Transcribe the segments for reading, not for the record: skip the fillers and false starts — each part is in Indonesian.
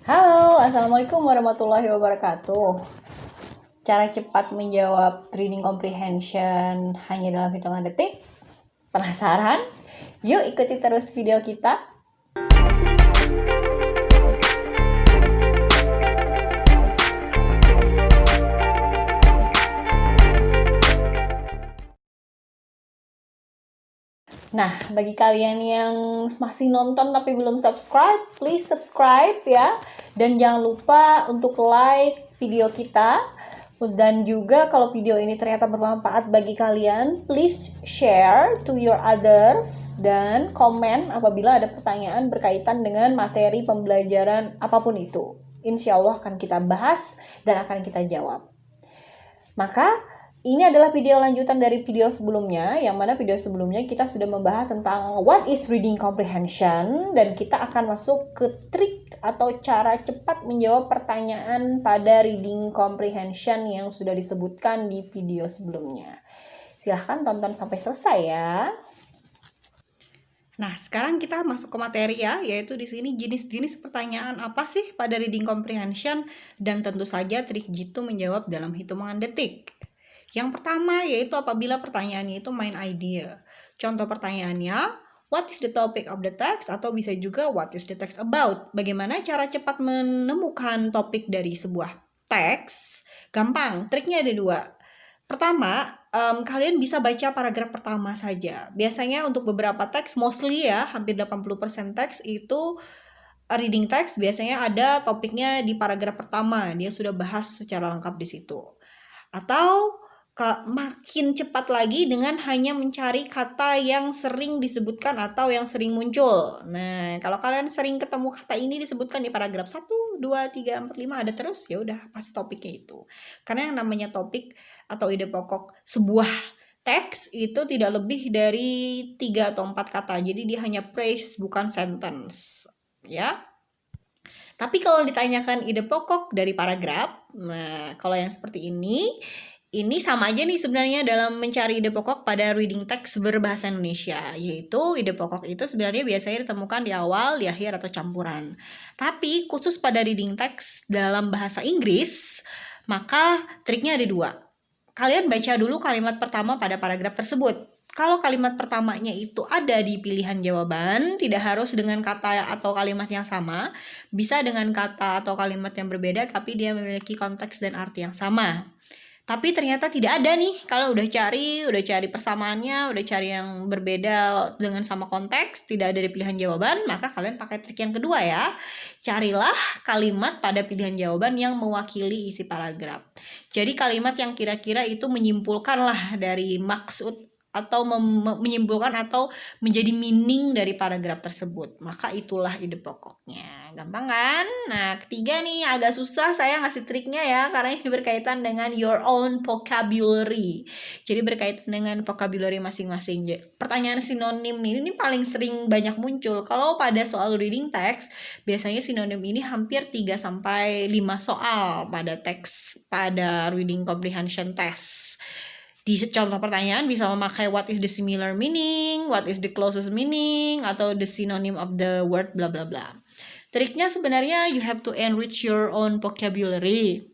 Halo, Assalamualaikum warahmatullahi wabarakatuh. Cara cepat menjawab reading comprehension hanya dalam hitungan detik? Penasaran? Yuk ikuti terus video kita. Nah, bagi kalian yang masih nonton tapi belum subscribe, please subscribe ya. Dan jangan lupa untuk like video kita. Dan juga kalau video ini ternyata bermanfaat bagi kalian, please share to your others. Dan komen apabila ada pertanyaan berkaitan dengan materi pembelajaran apapun itu. Insya Allah akan kita bahas dan akan kita jawab. Maka ini adalah video lanjutan dari video sebelumnya, yang mana video sebelumnya kita sudah membahas tentang what is reading comprehension, dan kita akan masuk ke trik atau cara cepat menjawab pertanyaan pada reading comprehension yang sudah disebutkan di video sebelumnya. Silahkan tonton sampai selesai ya. Nah, sekarang kita masuk ke materi ya, yaitu di sini jenis-jenis pertanyaan apa sih pada reading comprehension, dan tentu saja trik jitu menjawab dalam hitungan detik. Yang pertama yaitu apabila pertanyaannya itu main idea. Contoh pertanyaannya, what is the topic of the text? Atau bisa juga what is the text about? Bagaimana cara cepat menemukan topik dari sebuah teks? Gampang, triknya ada dua. Pertama, kalian bisa baca paragraf pertama saja. Biasanya untuk beberapa teks, mostly ya, hampir 80% teks itu reading text biasanya ada topiknya di paragraf pertama. Dia sudah bahas secara lengkap di situ. Atau makin cepat lagi dengan hanya mencari kata yang sering disebutkan atau yang sering muncul. Nah, kalau kalian sering ketemu kata ini disebutkan di paragraf 1, 2, 3, 4, 5 ada terus, ya udah pasti topiknya itu. Karena yang namanya topik atau ide pokok sebuah teks itu tidak lebih dari 3 atau 4 kata. Jadi dia hanya phrase bukan sentence, ya. Tapi kalau ditanyakan ide pokok dari paragraf, nah kalau yang seperti ini sama aja nih sebenarnya dalam mencari ide pokok pada reading text berbahasa Indonesia, yaitu ide pokok itu sebenarnya biasanya ditemukan di awal, di akhir, atau campuran. Tapi khusus pada reading text dalam bahasa Inggris, maka triknya ada dua. Kalian baca dulu kalimat pertama pada paragraf tersebut. Kalau kalimat pertamanya itu ada di pilihan jawaban, tidak harus dengan kata atau kalimat yang sama, bisa dengan kata atau kalimat yang berbeda tapi dia memiliki konteks dan arti yang sama. Tapi ternyata tidak ada nih, kalau udah cari persamaannya, udah cari yang berbeda dengan sama konteks, tidak ada di pilihan jawaban, maka kalian pakai trik yang kedua ya. Carilah kalimat pada pilihan jawaban yang mewakili isi paragraf. Jadi kalimat yang kira-kira itu menyimpulkan lah dari maksud atau menyimpulkan atau menjadi meaning dari paragraf tersebut. Maka itulah ide pokoknya. Gampang kan? Nah, ketiga nih agak susah saya ngasih triknya ya, karena ini berkaitan dengan your own vocabulary. Jadi berkaitan dengan vocabulary masing-masing. Pertanyaan sinonim ini paling sering banyak muncul. Kalau pada soal reading text, biasanya sinonim ini hampir 3-5 soal pada teks, pada reading comprehension test. Di contoh pertanyaan bisa memakai what is the similar meaning, what is the closest meaning, atau the synonym of the word bla bla bla. Triknya sebenarnya you have to enrich your own vocabulary.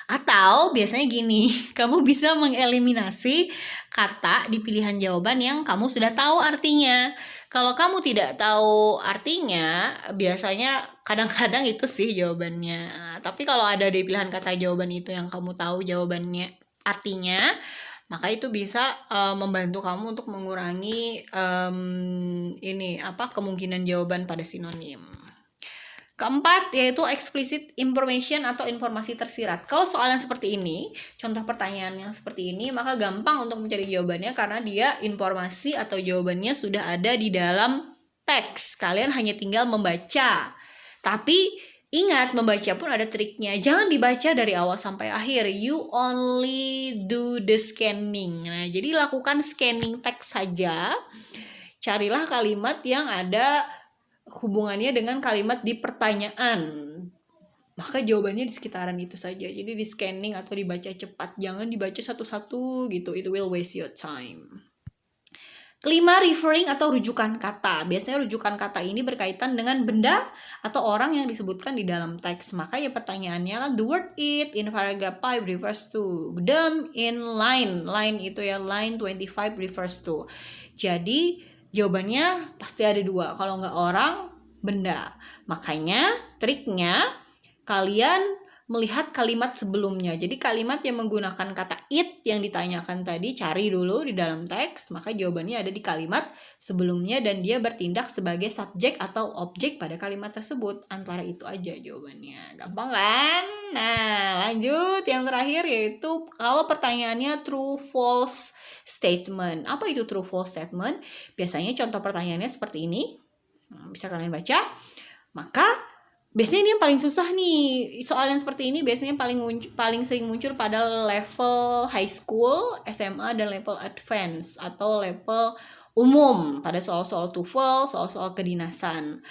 Atau biasanya gini, kamu bisa mengeliminasi kata di pilihan jawaban yang kamu sudah tahu artinya. Kalau kamu tidak tahu artinya, biasanya kadang-kadang itu sih jawabannya. Tapi kalau ada di pilihan kata jawaban itu yang kamu tahu jawabannya, artinya, maka itu bisa membantu kamu untuk mengurangi kemungkinan jawaban pada sinonim. Keempat yaitu explicit information atau informasi tersirat. Kalau soal yang seperti ini, contoh pertanyaan yang seperti ini, maka gampang untuk mencari jawabannya karena dia informasi atau jawabannya sudah ada di dalam teks. Kalian hanya tinggal membaca. Tapi ingat, membaca pun ada triknya. Jangan dibaca dari awal sampai akhir. You only do the scanning. Nah, jadi lakukan scanning teks saja. Carilah kalimat yang ada hubungannya dengan kalimat di pertanyaan. Maka jawabannya di sekitaran itu saja. Jadi di scanning atau dibaca cepat. Jangan dibaca satu-satu gitu. It will waste your time. Kelima, referring atau rujukan kata. Biasanya rujukan kata ini berkaitan dengan benda atau orang yang disebutkan di dalam teks. Maka ya pertanyaannya kan, the word it in paragraph 5 refers to them in line. Line itu ya, line 25 refers to. Jadi jawabannya pasti ada dua. Kalau nggak orang, benda. Makanya triknya kalian melihat kalimat sebelumnya. Jadi kalimat yang menggunakan kata it yang ditanyakan tadi, cari dulu di dalam teks, maka jawabannya ada di kalimat sebelumnya dan dia bertindak sebagai subjek atau objek pada kalimat tersebut. Antara itu aja jawabannya. Gampang kan? Nah, lanjut yang terakhir yaitu kalau pertanyaannya true false statement. Apa itu true false statement? Biasanya contoh pertanyaannya seperti ini. Bisa kalian baca. Maka biasanya ini yang paling susah nih. Soal yang seperti ini biasanya paling sering muncul pada level high school, SMA, dan level advance atau level umum pada soal-soal TOEFL, soal-soal kedinasan.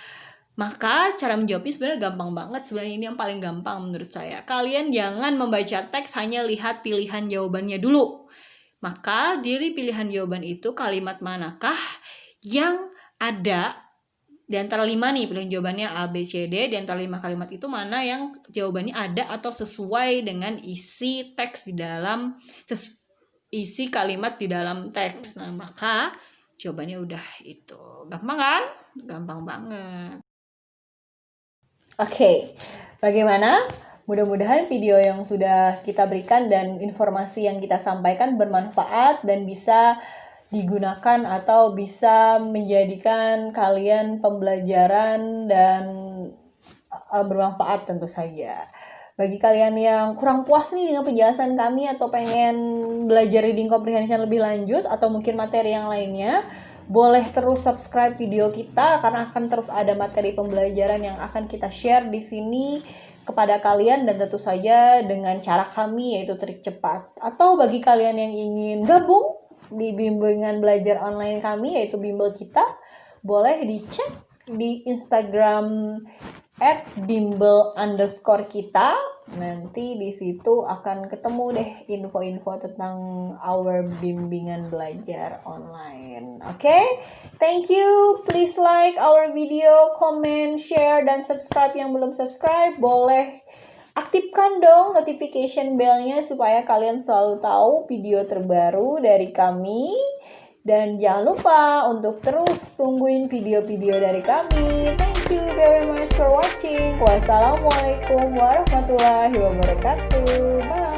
Maka cara menjawabnya sebenarnya gampang banget. Sebenarnya ini yang paling gampang menurut saya. Kalian jangan membaca teks hanya lihat pilihan jawabannya dulu. Maka dari pilihan jawaban itu kalimat manakah yang ada di antara 5 nih pilihan jawabannya A, B, C, D. Di antara 5 kalimat itu mana yang jawabannya ada atau sesuai dengan isi teks di dalam isi kalimat di dalam teks. Nah, maka jawabannya udah itu. Gampang kan? Gampang banget. Oke, bagaimana? Mudah-mudahan video yang sudah kita berikan dan informasi yang kita sampaikan bermanfaat dan bisa digunakan atau bisa menjadikan kalian pembelajaran dan bermanfaat tentu saja. Bagi kalian yang kurang puas nih dengan penjelasan kami atau pengen belajar reading comprehension lebih lanjut atau mungkin materi yang lainnya, boleh terus subscribe video kita karena akan terus ada materi pembelajaran yang akan kita share di sini kepada kalian dan tentu saja dengan cara kami yaitu trik cepat. Atau bagi kalian yang ingin gabung di bimbingan belajar online kami yaitu bimbel kita, boleh dicek di Instagram @bimbel_kita. Nanti di situ akan ketemu deh info-info tentang our bimbingan belajar online. Oke? Thank you. Please like our video, comment, share, dan subscribe yang belum subscribe. Boleh aktifkan dong notification bell-nya supaya kalian selalu tahu video terbaru dari kami. Dan jangan lupa untuk terus tungguin video-video dari kami. Thank you very much for watching. Wassalamualaikum warahmatullahi wabarakatuh. Bye.